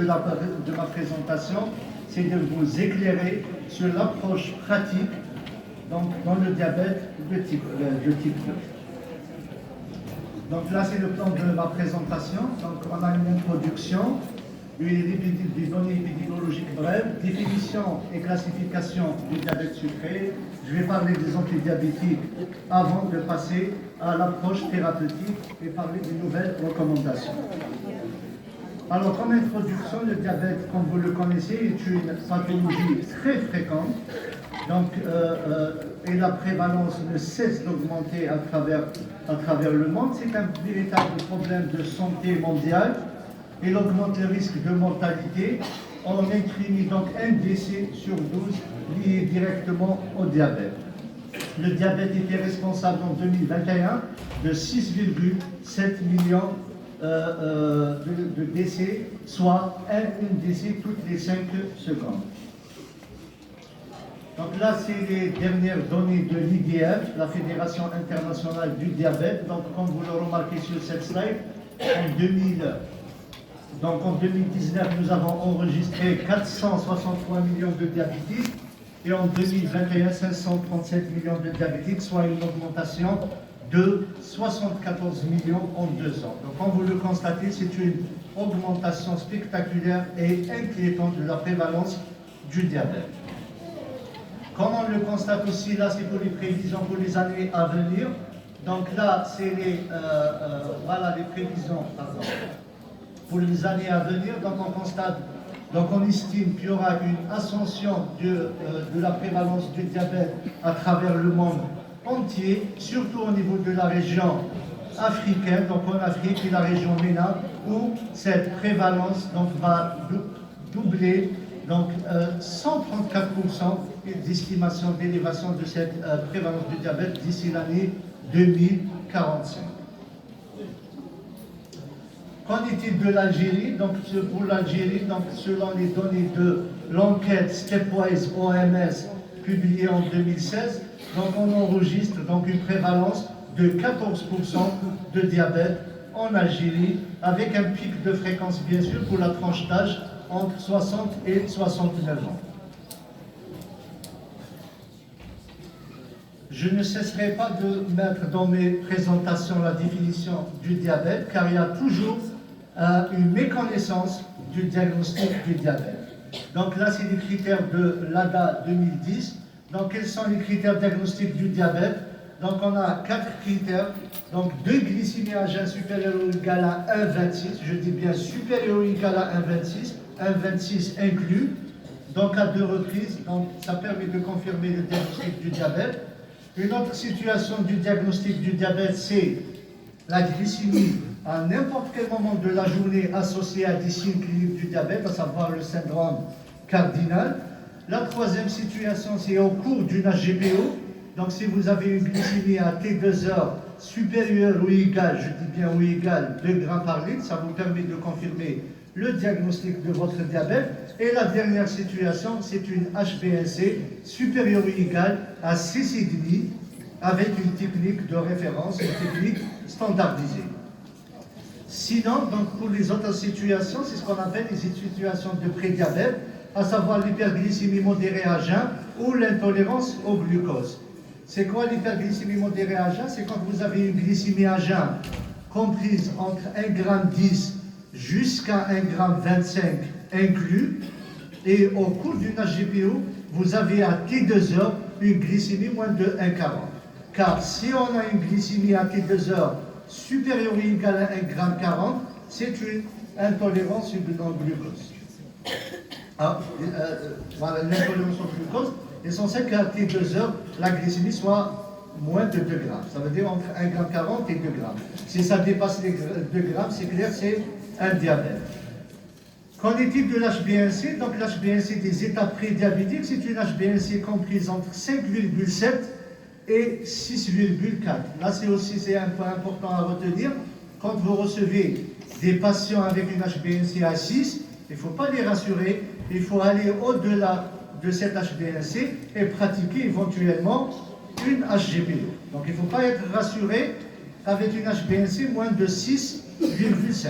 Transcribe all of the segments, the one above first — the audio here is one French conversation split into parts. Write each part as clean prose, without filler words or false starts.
de ma présentation, c'est de vous éclairer sur l'approche pratique donc, dans le diabète de type 2. Donc là, c'est le plan de ma présentation. Donc on a une introduction, des données épidémiologiques brèves, définition et classification du diabète sucré. Je vais parler des antidiabétiques avant de passer à l'approche thérapeutique et parler des nouvelles recommandations. Alors, comme introduction, le diabète, comme vous le connaissez, est une pathologie très fréquente. Donc, et la prévalence ne cesse d'augmenter à travers le monde. C'est un véritable problème de santé mondiale. Il augmente le risque de mortalité. On incrimine donc un décès sur 12 lié directement au diabète. Le diabète était responsable en 2021 de 6,7 millions de décès, soit un décès toutes les 5 secondes. Donc là, c'est les dernières données de l'IDF, la Fédération internationale du diabète. Donc, comme vous le remarquez sur cette slide, en 2019, nous avons enregistré 463 millions de diabétiques et en 2021, 537 millions de diabétiques, soit une augmentation de 74 millions en 2 ans. Donc, comme vous le constatez, c'est une augmentation spectaculaire et inquiétante de la prévalence du diabète. Comme on le constate aussi, là, c'est pour les prévisions pour les années à venir. Donc là, c'est voilà les prévisions pour les années à venir. Donc on constate, donc on estime qu'il y aura une ascension de la prévalence du diabète à travers le monde entier, surtout au niveau de la région africaine, donc en Afrique et la région MENA, où cette prévalence donc, va doubler, donc 134% d'estimation d'élévation de cette prévalence du diabète d'ici l'année 2045. Qu'en est-il de l'Algérie? Donc pour l'Algérie, donc selon les données de l'enquête Stepwise OMS publiée en 2016, donc on enregistre donc une prévalence de 14% de diabète en Algérie, avec un pic de fréquence bien sûr pour la tranche d'âge entre 60 et 69 ans. Je ne cesserai pas de mettre dans mes présentations la définition du diabète, car il y a toujours une méconnaissance du diagnostic du diabète. Donc là, c'est les critères de l'ADA 2010. Donc, quels sont les critères diagnostiques du diabète? Donc, on a 4 critères. Donc, 2 glycémies à jeun supérieur ou égal à 1,26. Je dis bien supérieur ou égal à 1,26. 1,26 inclus. Donc, à 2 reprises. Donc, ça permet de confirmer le diagnostic du diabète. Une autre situation du diagnostic du diabète, c'est la glycémie à n'importe quel moment de la journée associée à des signes cliniques du diabète, à savoir le syndrome cardinal. La troisième situation, c'est au cours d'une HGPO. Donc, si vous avez une glycémie à T2 heures supérieure ou égale, je dis bien ou égale, 2 grammes par litre, ça vous permet de confirmer le diagnostic de votre diabète. Et la dernière situation, c'est une HbA1c supérieure ou égale à 6,5 avec une technique de référence, une technique standardisée. Sinon, donc, pour les autres situations, c'est ce qu'on appelle les situations de prédiabète, à savoir l'hyperglycémie modérée à jeun ou l'intolérance au glucose. C'est quoi l'hyperglycémie modérée à jeun? C'est quand vous avez une glycémie à jeun comprise entre 1,10 g jusqu'à 1,25 g inclus, et au cours d'une HGPO, vous avez à T2 heures une glycémie moins de 1,40 g. Car si on a une glycémie à T2 heures supérieure ou égale à 1,40 g, c'est une intolérance au glucose. Voilà, l'intolérance au glucose est censée qu'à T2 heures, la glycémie soit moins de 2 grammes. Ça veut dire entre 1,40 g et 2 grammes. Si ça dépasse les 2 grammes, c'est clair, c'est un diabète. Qu'en est-il de l'HbA1c? Donc l'HbA1c des étapes prédiabétiques, c'est une HbA1c comprise entre 5,7 et 6,4. Là, c'est un point important à retenir. Quand vous recevez des patients avec une HbA1c à 6, il ne faut pas les rassurer, il faut aller au-delà de cette HbA1c et pratiquer éventuellement une HGPO. Donc il ne faut pas être rassuré avec une HbA1c moins de 6,5.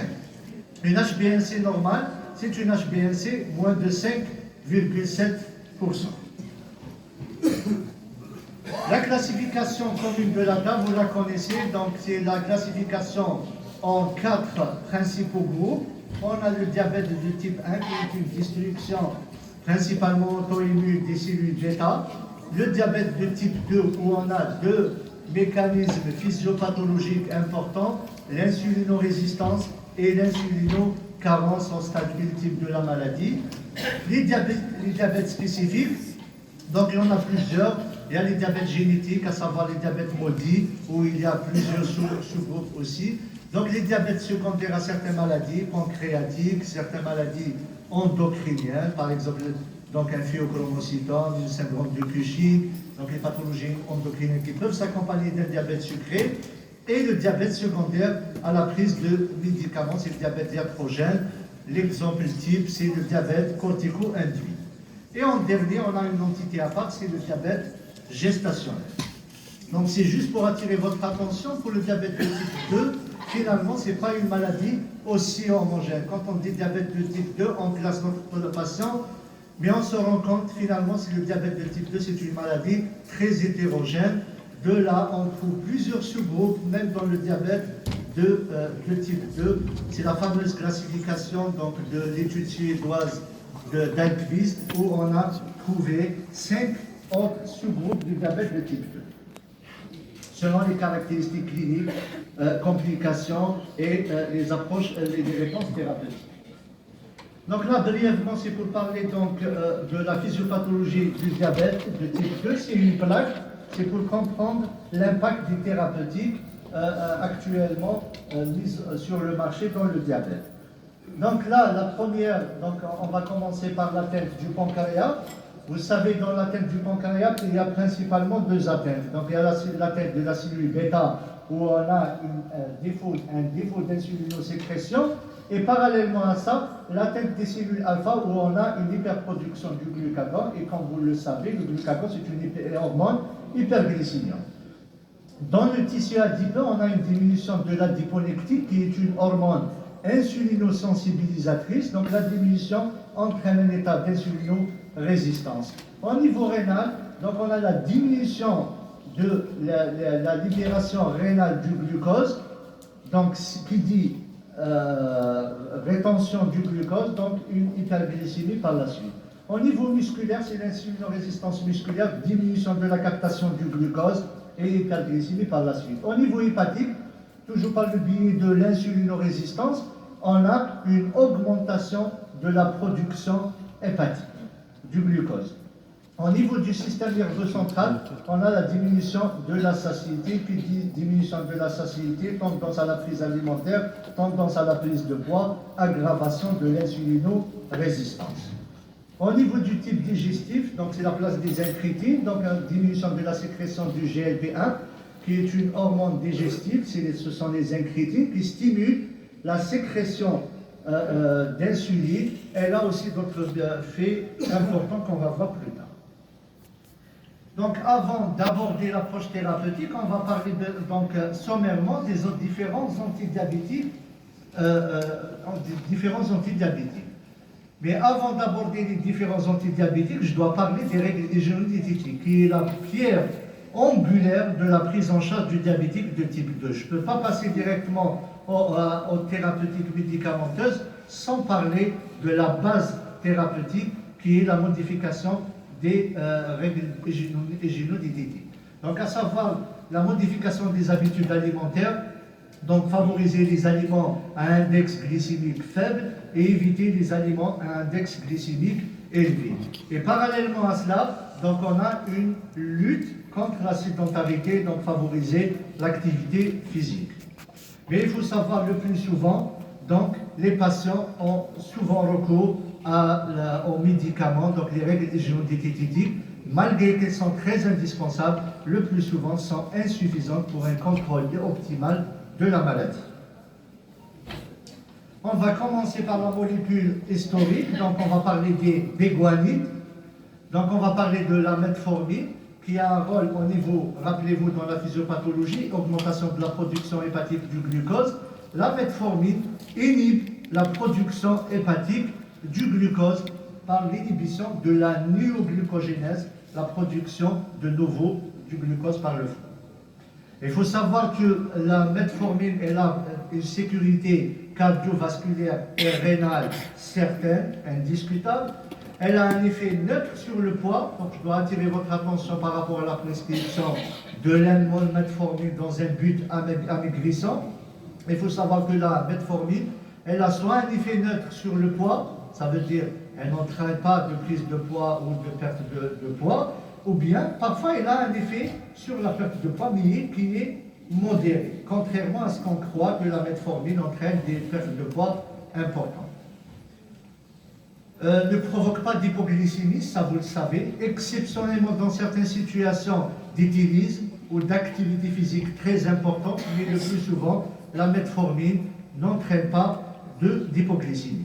Une HbA1c normale, c'est une HbA1c moins de 5,7%. La classification commune de la dame, vous la connaissez, donc c'est la classification en 4 principaux groupes. On a le diabète de type 1 qui est une destruction principalement auto-immune des cellules bêta. Le diabète de type 2 où on a 2 mécanismes physiopathologiques importants, l'insulinorésistance et l'insulinocarence en stade ultime de la maladie. Les diabètes spécifiques, donc il y en a plusieurs. Il y a les diabètes génétiques, à savoir les diabètes maudits, où il y a plusieurs sous-groupes aussi. Donc les diabètes secondaires à certaines maladies, pancréatiques, certaines maladies endocriniennes, par exemple donc un phéochromocytome, un syndrome de Cushing, donc les pathologies endocriniennes qui peuvent s'accompagner d'un diabète sucré, et le diabète secondaire à la prise de médicaments, c'est le diabète iatrogène. L'exemple type, c'est le diabète cortico-induit. Et en dernier, on a une entité à part, c'est le diabète gestationnel. Donc c'est juste pour attirer votre attention pour le diabète de type 2. Finalement, ce n'est pas une maladie aussi homogène. Quand on dit diabète de type 2, on classe notre patient, mais on se rend compte finalement si le diabète de type 2, c'est une maladie très hétérogène. De là, on trouve plusieurs sous-groupes, même dans le diabète de type 2. C'est la fameuse classification donc, de l'étude suédoise d'Alquist, où on a trouvé 5 autres sous-groupes du diabète de type 2, selon les caractéristiques cliniques, complications et les approches, les réponses thérapeutiques. Donc là, brièvement, c'est pour parler donc, de la physiopathologie du diabète de type 2. C'est une plaque, c'est pour comprendre l'impact des thérapeutiques actuellement mises sur le marché dans le diabète. Donc là, la première, donc on va commencer par l'atteinte du pancréas. Vous savez, dans l'atteinte du pancréas, il y a principalement 2 atteintes. Donc il y a l'atteinte de la cellule bêta, où on a un défaut d'insulinosécrétion, et parallèlement à ça, l'atteinte des cellules alpha, où on a une hyperproduction du glucagon, et comme vous le savez, le glucagon, c'est une hormone hyperglycémique. Dans le tissu adipeux, on a une diminution de l'adiponectique, qui est une hormone insulinosensibilisatrice, donc la diminution entraîne un état d'insulinorésistance. Au niveau rénal, donc on a la diminution de la libération rénale du glucose, donc qui dit rétention du glucose, donc une hyperglycémie par la suite. Au niveau musculaire, c'est l'insulinorésistance musculaire, diminution de la captation du glucose et hyperglycémie par la suite. Au niveau hépatique, toujours par le biais de l'insulinorésistance, on a une augmentation de la production hépatique du glucose. Au niveau du système nerveux central, on a la diminution de la satiété, puis diminution de la satiété, tendance à la prise alimentaire, tendance à la prise de poids, aggravation de l'insulinorésistance. Au niveau du type digestif, donc c'est la place des incrétines, donc diminution de la sécrétion du GLP-1, qui est une hormone digestive, ce sont les incrétines qui stimulent la sécrétion d'insuline. Elle a aussi d'autres faits importants qu'on va voir plus tard. Donc avant d'aborder l'approche thérapeutique, on va parler donc, sommairement des autres différents antidiabétiques. Mais avant d'aborder les différents antidiabétiques, je dois parler des règles hygiéno-diététiques, qui est la pierre angulaire de la prise en charge du diabétique de type 2. Je ne peux pas passer directement aux thérapeutiques médicamenteuses sans parler de la base thérapeutique qui est la modification des règles hygiéno-diététiques. Donc à savoir la modification des habitudes alimentaires, donc favoriser les aliments à index glycémique faible et éviter les aliments à index glycémique élevé. Et parallèlement à cela, donc on a une lutte contre la sédentarité, donc favoriser l'activité physique. Mais il faut savoir le plus souvent, donc les patients ont souvent recours aux médicaments, donc les règles hygiéno-diététiques, malgré qu'elles sont très indispensables, le plus souvent sont insuffisantes pour un contrôle optimal de la maladie. On va commencer par la molécule historique, donc on va parler des béguanides, donc on va parler de la metformine, qui a un rôle au niveau, rappelez-vous, dans la physiopathologie, augmentation de la production hépatique du glucose. La metformine inhibe la production hépatique du glucose par l'inhibition de la néoglucogénèse, la production de nouveau du glucose par le foie. Il faut savoir que la metformine a une sécurité cardiovasculaire et rénale certaine, indiscutable. Elle a un effet neutre sur le poids, donc je dois attirer votre attention par rapport à la prescription de l'N-mol metformine dans un but amaigrissant. Il faut savoir que la metformine, elle a soit un effet neutre sur le poids, ça veut dire elle n'entraîne pas de prise de poids ou de perte de poids, ou bien parfois elle a un effet sur la perte de poids, mais qui est modéré, contrairement à ce qu'on croit que la metformine entraîne des pertes de poids importantes. Ne provoque pas d'hypoglycémie, ça vous le savez, exceptionnellement dans certaines situations d'éthylisme ou d'activité physique très importante, mais le plus souvent, la metformine n'entraîne pas d'hypoglycémie.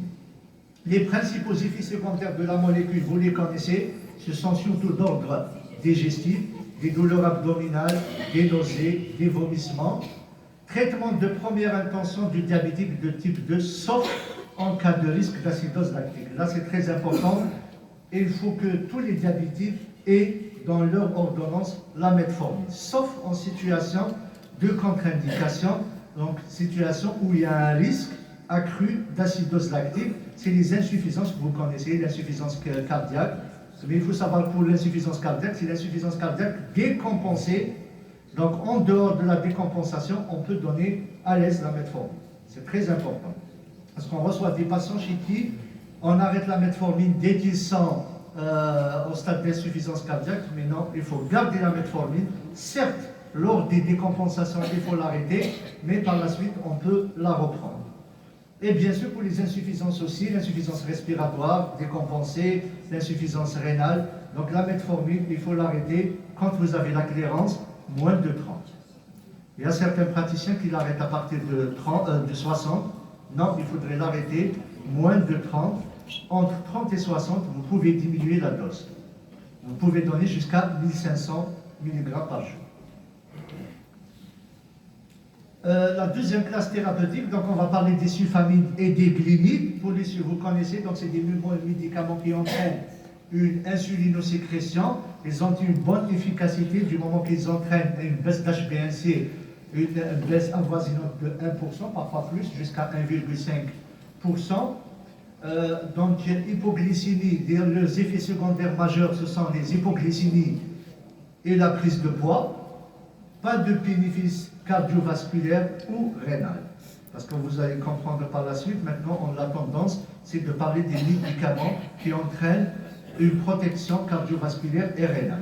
Les principaux effets secondaires de la molécule, vous les connaissez, ce sont surtout d'ordre digestif, des douleurs abdominales, des nausées, des vomissements. Traitement de première intention du diabétique de type 2, sauf en cas de risque d'acidose lactique. Là, c'est très important. Et il faut que tous les diabétiques aient dans leur ordonnance la metformine, sauf en situation de contre-indication, donc situation où il y a un risque accru d'acidose lactique. C'est les insuffisances que vous connaissez, l'insuffisance cardiaque. Mais il faut savoir que pour l'insuffisance cardiaque, c'est l'insuffisance cardiaque décompensée. Donc, en dehors de la décompensation, on peut donner à l'aise la metformine. C'est très important. Parce qu'on reçoit des patients chez qui on arrête la metformine dès qu'ils sont au stade d'insuffisance cardiaque, mais non, il faut garder la metformine. Certes, lors des décompensations, il faut l'arrêter, mais par la suite, on peut la reprendre. Et bien sûr, pour les insuffisances aussi, l'insuffisance respiratoire décompensée, l'insuffisance rénale. Donc la metformine, il faut l'arrêter quand vous avez la clairance, moins de 30. Il y a certains praticiens qui l'arrêtent à partir de 60. Non, il faudrait l'arrêter moins de 30. Entre 30 et 60, vous pouvez diminuer la dose. Vous pouvez donner jusqu'à 1500 mg par jour. La deuxième classe thérapeutique, donc on va parler des sulfamides et des glinides. Vous connaissez, donc c'est des médicaments qui entraînent une insulinosécrétion. Ils ont une bonne efficacité du moment qu'ils entraînent une baisse d'HbA1c, une baisse avoisinante de 1%, parfois plus, jusqu'à 1,5%. Donc hypoglycémie, leurs effets secondaires majeurs, ce sont les hypoglycémies et la prise de poids. Pas de bénéfice cardiovasculaire ou rénal. Parce que vous allez comprendre par la suite, maintenant, la tendance, c'est de parler des médicaments qui entraînent une protection cardiovasculaire et rénale.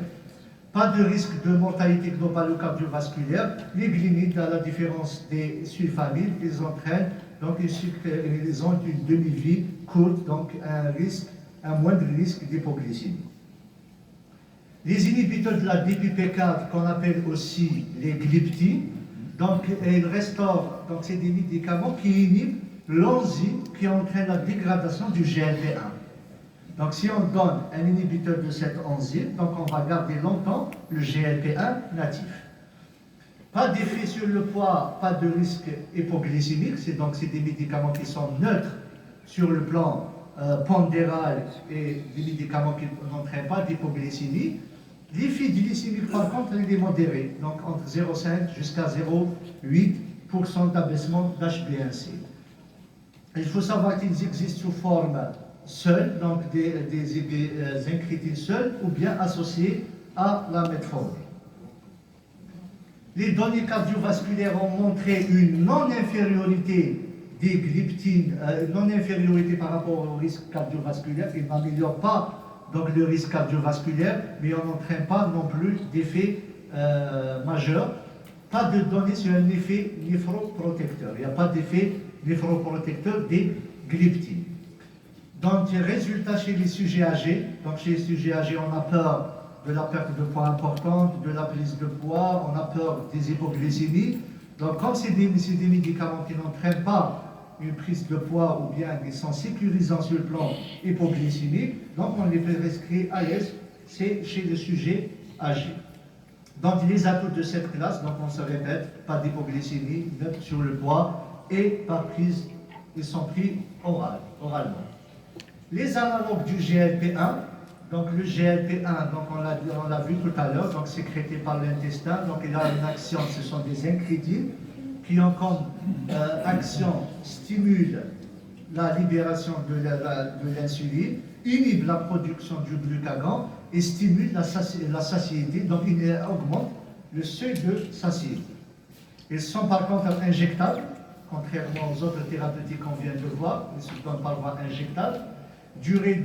Pas de risque de mortalité globale ou cardiovasculaire. Les glinides, à la différence des sulfamides, ils entraînent, donc ils ont une demi-vie courte, donc un moindre risque d'hypoglycémie. Les inhibiteurs de la DPP4, qu'on appelle aussi les gliptines, donc ils restaurent, donc c'est des médicaments qui inhibent l'enzyme qui entraîne la dégradation du GLP1. Donc si on donne un inhibiteur de cette enzyme, donc on va garder longtemps le GLP1 natif. Pas d'effet sur le poids, pas de risque hypoglycémique, c'est des médicaments qui sont neutres sur le plan pondéral et des médicaments qui n'entraînent pas d'hypoglycémie. L'effet glycémique, par contre, il est modéré, donc entre 0,5 jusqu'à 0,8% d'abaissement d'HbA1c. Il faut savoir qu'ils existent sous forme seule, donc des incrétines seules, ou bien associées à la metformine. Les données cardiovasculaires ont montré une non-infériorité des gliptines, non-infériorité par rapport au risque cardiovasculaire. Ils n'améliorent pas donc le risque cardiovasculaire, mais on n'entraîne pas non plus d'effet majeur. Pas de données sur un effet néphroprotecteur. Il n'y a pas d'effet néphroprotecteur des gliptines. Donc, résultat chez les sujets âgés. Donc, chez les sujets âgés, on a peur de la perte de poids importante, de la prise de poids, on a peur des hypoglycémies. Donc, comme c'est des médicaments qui n'entraînent pas une prise de poids ou bien qui sont sécurisants sur le plan hypoglycémique, donc on les prescrit à l'aise, c'est chez les sujets âgés. Donc les atouts de cette classe, donc on se répète, pas d'hypoglycémie, neutre sur le poids et par prise, ils sont pris oralement. Les analogues du GLP-1, donc le GLP-1, donc on l'a vu tout à l'heure, donc sécrété par l'intestin, donc il a une action, ce sont des incrétines qui ont comme action, stimule la libération de l'insuline, inhibe la production du glucagon et stimule la satiété, donc il augmente le seuil de satiété. Ils sont par contre injectables, contrairement aux autres thérapeutiques qu'on vient de voir, ils se donnent par voie injectable. Durée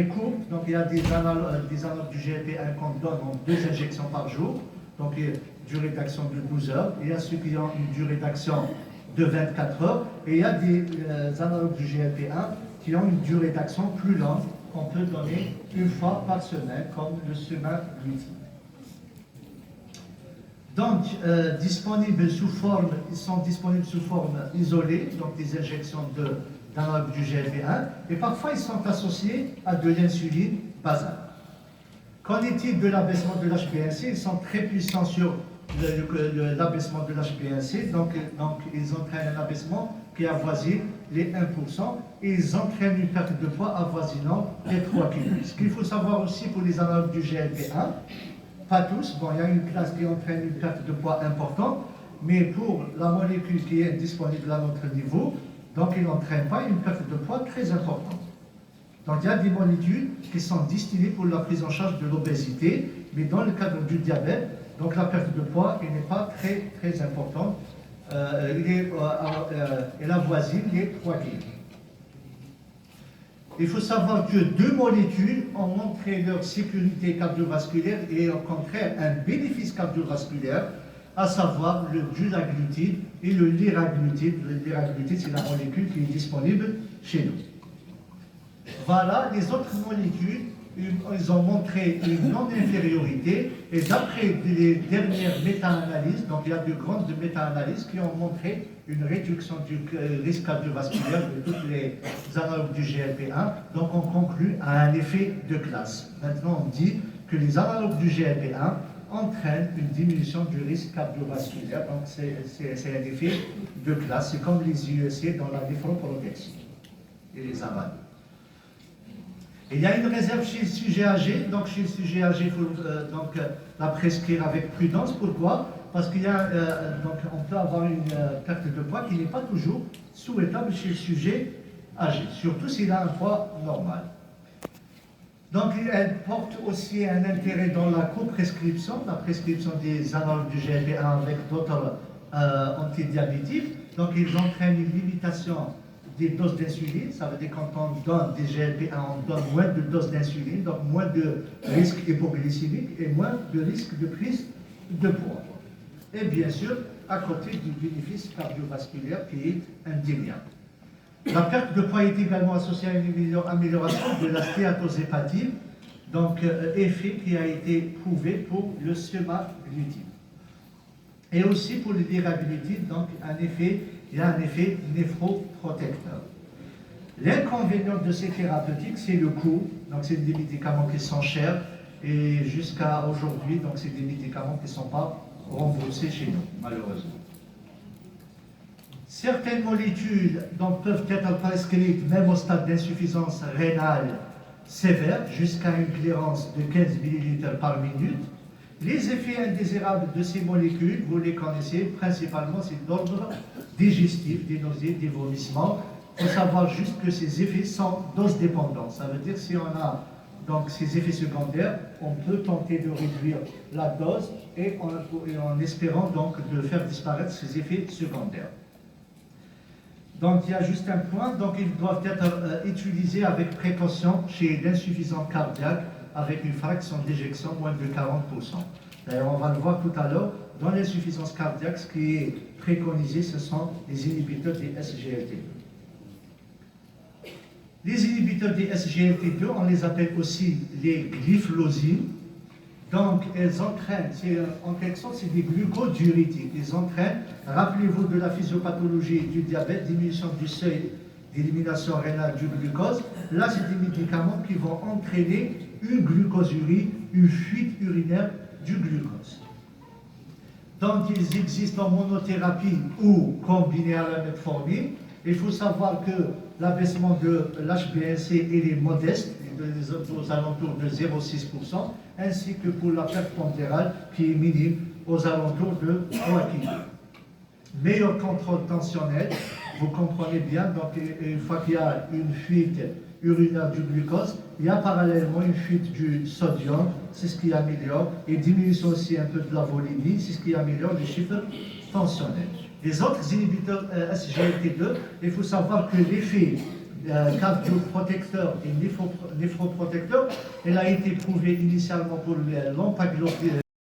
courte, donc il y a des analogues du GLP-1 qu'on donne en 2 injections par jour, donc durée d'action de 12 heures. Il y a ceux qui ont une durée d'action de 24 heures, et il y a des analogues du GLP-1 qui ont une durée d'action plus longue, qu'on peut donner une fois par semaine, comme le semaglutide. Donc, ils sont disponibles sous forme isolée, donc des injections d'analogues du GLP-1, et parfois ils sont associés à de l'insuline basale. Qu'en est-il de l'abaissement de l'HbA1c? Ils sont très puissants sur l'abaissement de l'HbA1c, donc ils entraînent un abaissement qui avoisine les 1%, et ils entraînent une perte de poids avoisinant les 3 kg. Ce qu'il faut savoir aussi pour les analogues du GLP-1, pas tous, bon, il y a une classe qui entraîne une perte de poids importante, mais pour la molécule qui est disponible à notre niveau, donc il n'entraîne pas une perte de poids très importante. Donc il y a des molécules qui sont destinées pour la prise en charge de l'obésité, mais dans le cadre du diabète, donc la perte de poids n'est pas très importante, elle avoisine les 3 kg. Il faut savoir que 2 molécules ont montré leur sécurité cardiovasculaire et au contraire un bénéfice cardiovasculaire, à savoir le dulaglutide et le liraglutide. Le liraglutide, c'est la molécule qui est disponible chez nous. Voilà, les autres molécules, ils ont montré une non-infériorité, et d'après les dernières méta-analyses, donc il y a de grandes méta-analyses qui ont montré une réduction du risque cardiovasculaire de toutes les analogues du GLP-1, donc on conclut à un effet de classe. Maintenant on dit que les analogues du GLP-1 entraînent une diminution du risque cardiovasculaire, donc c'est un effet de classe, c'est comme les IEC dans la néphroprotection et les avales. Il y a une réserve chez le sujet âgé, donc chez le sujet âgé, il faut la prescrire avec prudence. Pourquoi? Parce qu'il y a, on peut avoir une perte de poids qui n'est pas toujours souhaitable chez le sujet âgé, surtout s'il a un poids normal. Donc elle porte aussi un intérêt dans la coprescription, la prescription des analogues du GLP-1 avec d'autres antidiabétiques. Donc ils entraînent une limitation des doses d'insuline, ça veut dire quand on donne des GLP-1, on donne moins de doses d'insuline, donc moins de risque hypoglycémique et moins de risque de prise de poids. Et bien sûr, à côté du bénéfice cardiovasculaire qui est indéniable. La perte de poids est également associée à une amélioration de la stéatose-hépatique, donc effet qui a été prouvé pour le semaglutide. Et aussi pour le liraglutide, donc il y a un effet néphroprotecteur. L'inconvénient de ces thérapeutiques, c'est le coût. Donc, c'est des médicaments qui sont chers et jusqu'à aujourd'hui, donc c'est des médicaments qui ne sont pas remboursés chez nous, malheureusement. Certaines molécules donc, peuvent être prescrites même au stade d'insuffisance rénale sévère, jusqu'à une clairance de 15 ml par minute. Les effets indésirables de ces molécules, vous les connaissez, principalement c'est d'ordre digestif, des nausées, des vomissements. Il faut savoir juste que ces effets sont dose dépendants. Ça veut dire que si on a donc ces effets secondaires, on peut tenter de réduire la dose et en espérant donc de faire disparaître ces effets secondaires. Donc il y a juste un point, donc ils doivent être utilisés avec précaution chez l'insuffisance cardiaque, avec une fraction d'éjection moins de 40%. D'ailleurs, on va le voir tout à l'heure, dans l'insuffisance cardiaque, ce qui est préconisé, ce sont les inhibiteurs des SGLT2. Les inhibiteurs des SGLT2, on les appelle aussi les glyphlosines. Donc, elles entraînent, en quelque sorte, c'est des glucodiurétiques. Ils entraînent, rappelez-vous de la physiopathologie du diabète, diminution du seuil d'élimination rénale du glucose. Là, c'est des médicaments qui vont entraîner une glucosurie, une fuite urinaire du glucose. Donc, ils existent en monothérapie ou combinés à la metformine, Il faut savoir que l'abaissement de l'HbA1c il est modeste, aux alentours de 0,6%, ainsi que pour la perte pondérale qui est minime, aux alentours de 3 kg. Meilleur contrôle tensionnel, vous comprenez bien, donc une fois qu'il y a une fuite urinaire du glucose, il y a parallèlement une fuite du sodium, c'est ce qui améliore, et diminution aussi un peu de la volémie, c'est ce qui améliore les chiffres tensionnels. Les autres inhibiteurs SGLT2, il faut savoir que l'effet cardioprotecteur et néphroprotecteur, elle a été prouvée initialement pour l'empagliflozin.